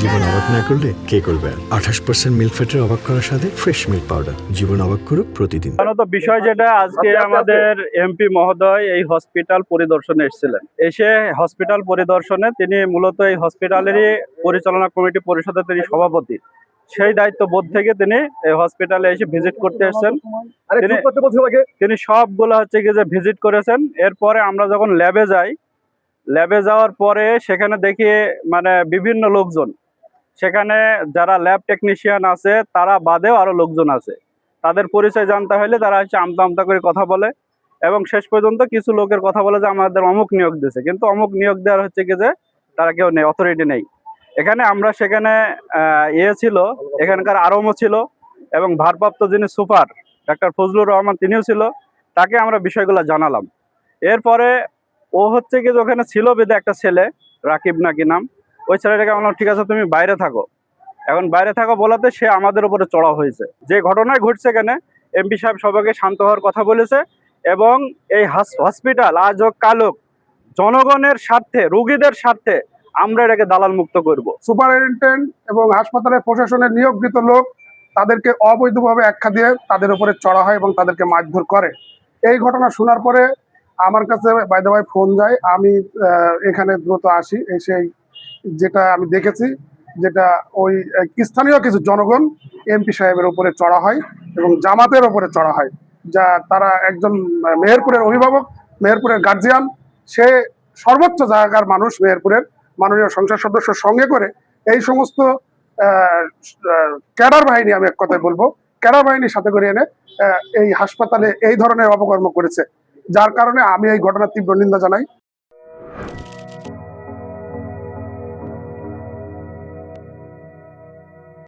জীবন অবাক না করলে কে করবে? 28% মিল্ক ফ্যাটের অবাক করার সাথে ফ্রেশ মিল্ক পাউডার। জীবন অবাক করুক প্রতিদিন। তো বিষয় যেটা আজকে আমাদের এমপি মহোদয় এই হসপিটাল পরিদর্শনে এসেছিলেন। এসে হসপিটাল পরিদর্শনে তিনি মূলত এই হসপিটালেরই পরিচালনা কমিটি পরিষদের তিনি সভাপতি। সেই দায়িত্ববোধ থেকে তিনি এই হসপিটালে এসে ভিজিট করতে এসেছেন। তিনি সবগুলো হচ্ছে কি যে ভিজিট করেছেন। এরপরে আমরা যখন ল্যাবে যাওয়ার পরে সেখানে দেখি মানে বিভিন্ন লোকজন, সেখানে যারা ল্যাব টেকনিশিয়ান আছে তারা বাদেও আরো লোকজন আছে। তাদের পরিচয় জানতে হলে তারা হচ্ছে আমতা আমতা করে কথা বলে এবং শেষ পর্যন্ত কিছু লোকের কথা বলে যে আমাদের অমুক নিয়োগ দিয়েছে, কিন্তু অমুক নিয়োগ দেওয়ার হচ্ছে কি যে তারা কেউ নেই, অথরিটি নেই। সেখানে ছিল, এখানকার আরমও ছিল এবং ভারপ্রাপ্ত যিনি সুপার ডাক্তার ফজলুর রহমান তিনিও ছিল। তাকে আমরা বিষয়গুলো জানালাম। এরপরে ও হচ্ছে কি যে ওখানে ছিল বেদে একটা ছেলে রাকিব নাকি নাম, ওই ছেলেটাকে বললাম ঠিক আছে তুমি বাইরে থাকো। এখন বাইরে থাকা বলাতে সে আমাদের উপরে চড়া হয়েছে। যে ঘটনায় ঘটছে এখানে এমপি সাহেব সবাইকে শান্ত হওয়ার কথা বলেছে এবং এই হসপিটাল আজ হোক কাল হোক জনগণের স্বার্থে, রোগীদের স্বার্থে আমরা এটাকে দালাল মুক্ত করব। সুপারিনটেন্ডেন্ট এবং হাসপাতালের প্রশাসনের নিয়োগকৃত লোক তাদেরকে অবৈধভাবে আখ্যা দিয়ে তাদের উপরে চড়া হয় এবং তাদেরকে মারধর করে। এই ঘটনা শোনার পরে আমার কাছে বাইদা ভাই ফোন যায়। আমি এখানে দ্রুত আসি। এসে যেটা আমি দেখেছি, যেটা ওই স্থানীয় কিছু জনগণ এমপি সাহেবের উপরে চড়া হয় এবং জামাতের উপরে চড়া হয়। যা তারা একজন মেহেরপুরের অভিভাবক, মেহেরপুরের গার্জিয়ান, সে সর্বোচ্চ জায়গার মানুষ, মেহেরপুরের মাননীয় সংসদ সদস্য সঙ্গে করে এই সমস্ত ক্যাডার বাহিনী, আমি এক কথায় বলবো ক্যাডার বাহিনীর সাথে করে এনে এই হাসপাতালে এই ধরনের অপকর্ম করেছে, যার কারণে আমি এই ঘটনার তীব্র নিন্দা জানাই।